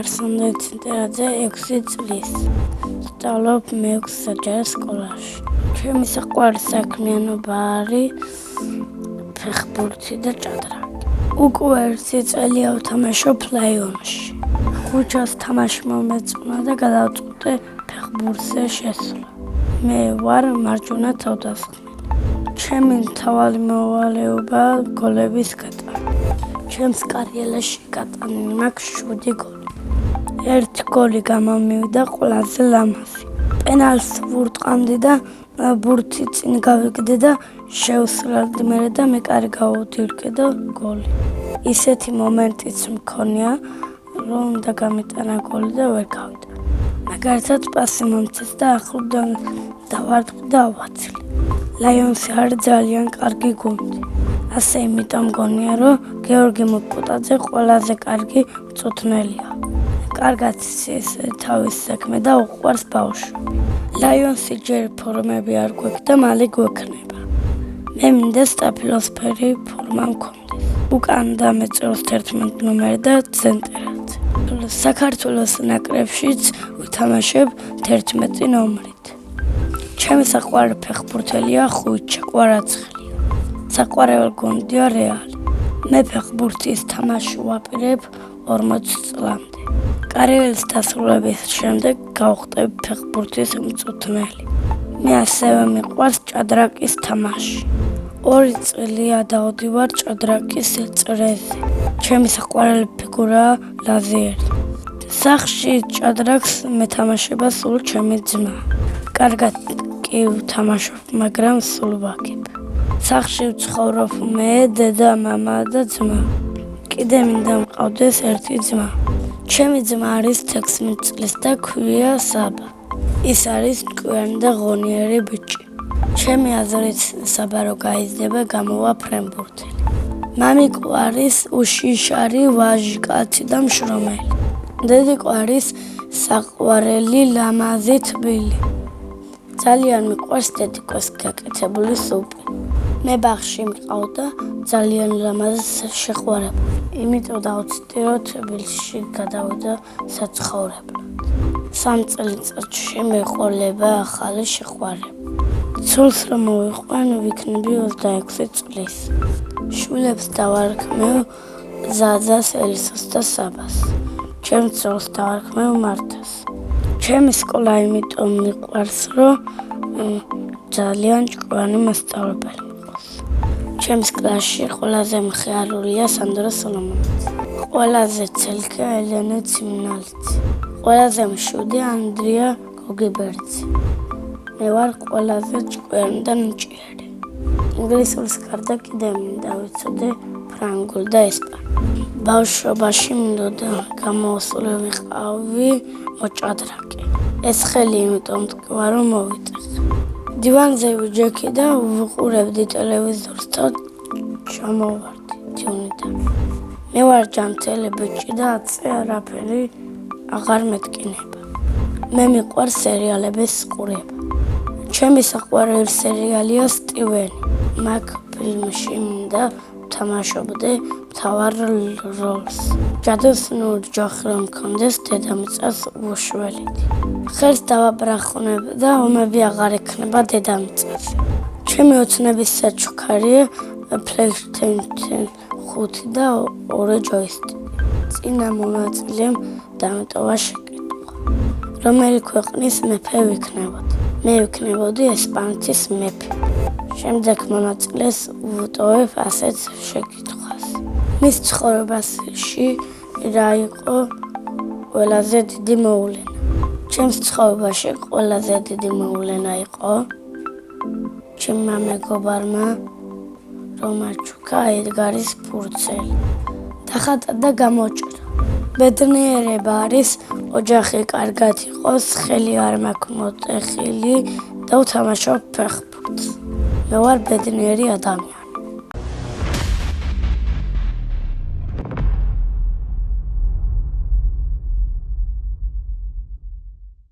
მარსანდე ცინტერაძე 6 წლის. სწავლობ მე-6 საჯარო სკოლაში. ჩემი საყვარელი საქმიანობა არის ფეხბურთი და ჭადრაკი. უკვე 1 წელია ვთამაშობ ლაიონში. ხუჩას თამაში მომეწონა და გადავწყვიტე ფეხბურთზე შესვლა. მე ვარ მარჯვენა თავდამსხმელი. ჩემი მთავარი მოვალეობაა გოლების გატანა. ჩემს კარიერაში გატანილი მაქვს 7 გოლი. 1 გოლი გამომივიდა ყველაზე ლამაზი. პენალტს ვურტყამდი და ბურთი წინ გავიგდე და შევსრალდი მერე და მე კარი გავუდირგე და გოლი. ისეთი მომენტიც მქონია, რომ უნდა გამიტანა გოლი და ვერ გავიტანე. მაგალითად პასი მომწეს და ახლობდან დავარტყი და ავაცილე. ლაიონსი არის ძალიან კარგი გუნდი. ასე იმიტომ მგონია, რომ გიორგი მუტკუტაძე ყველაზე კარგი მწვრთნელია. კარგად იცის თავის საქმე და უყვარს ბავშვები. ლაიონსი ჯერ ფორმები არ გვაქვს და მალე გვექნება. მე მინდა სტაფილოსფერი ფორმა მქონდეს. უკან დამეწევს 11 ნომერი და ცენტრად. საქართველოს ნაკრებშიც ვითამაშებ 11 ნომრით. ჩემი საყვარელი ფეხბურთელია ხუჩა კვარაცხელია. საყვარელი გუნდია რეალი. მე ფეხბურთის თამაში ვაპირებ 40 წლამდე. კარიერის დასრულების შემდეგ გავხდები ფეხბურთის მწვრთნელი. მე ასევე მიყვარს ჭადრაკის თამაში. 2 წელია დავდივარ ჭადრაკის წრეზე. ჩემი საყვარელი ფიგურაა ლაზიერი. სახლში ჭადრაკს მეთამაშება სულ ჩემი ძმა. კარგად კი ვთამაშობ, მაგრამ სულ ვაგებ. სახლში ვცხოვრობ მე, დედა, მამა და ძმა. კიდე მინდა მყავდეს ერთი ძმა. ჩემი ძმა არის 16 წლის და ქვია საბა. ის არის მკვიანი და ღონიერი ბიჭი. ჩემი აზრით საბა რო გაიზრდება, გამოვა ფრენბურთელი. მამიკო არის უშიშარი ვაჟი კაცი და მშრომელი. დედიკო არის საყვარელი ლამაზი თბილი. ძალიან მიყვარს დედიკოს გაკეთებული სუპი. მე ბაღში მყავ და ძალიან ლამაზი შეყვარება. იმიტომ დავწდე რომ თბილისში გადავიდა საცხოვრებლად. 3 წელიწადში მეყოლება ახალი შეყვარება. ცოლს რომ მოვიყვან ვიქნები 26 წლის. შვილებს დავარქმევ ზაზას, ელისას და საბას. ჩემ ცოლს დავარქმევ მართას. ჩემი სკოლა იმიტომ მიყვარს, რომ ძალიან ჭკვიანი მასწავლებელი მყავს. ჩემს კლასში ყველაზე მხიარულია სანდრა სოლომონიძე. ყველაზე ცელქია ელენე ციმნალიძე. ყველაზე მშვიდი ანდრია გოგებერძი. მე ვარ ყველაზე ჭკვიანი და ნიჭიერი. ინგლისურის გარდა კიდე მინდა ვიცოდე ფრანგული და ესპანური. ბავშვობაში მინდოდა გამოსული ვიყავი მოჭადრაკე. ეს ხელი იმიტომ თქვა რომ მოვიტეხე. დივანზე ვიჯექი და ვუყურებდი ტელევიზორს და ჩამოვარდი დიუნიდან. მე ვარ ჯანმრთელი ბიჭი და აწე არაფერი აღარ მეტკინება. მე მიყვარს სერიალების ყურება. ჩემი საყვარელი სერიალია სტივენი. მაგ ფილმში მინდა ვთამაშობდე მთავარ როლს. ჯადოსნური ჯოხი რომ მქონდეს დედამიწას უშველიდი. ხელს დავაბრახუნებ და ომები აღარ ექნება დედამიწას. ჩემი ოცნების საჩუქარია PlayStation 5 და 2 ჯოისტიკი. წინა მონაწილემ დამტოვა შეკითხვა. რომელი ქვეყნის მეფე ვიქნებოდი? მე ვიქნებოდი ესპანეთის მეფე. შემდეგ მონაწილეს ვუტოვებ ასეთ შეკითხვას. მის ცხოვრებაში რა იყო ყველაზე დიდი მოვლენა? ჩემს ცხოვრებაში ყველაზე დიდი მოვლენა იყო ჩემმა მეგობარმა რომაჩუკა ედგარის ფურცელი. დახატა და გამოჭრა. ბედნიერება არის ოჯახი კარგად იყოს, ხელი არ მაქვს მოტეხილი და ვთამაშობ ფეხბურთს. მე ვარ ბედნიერი ადამიანი.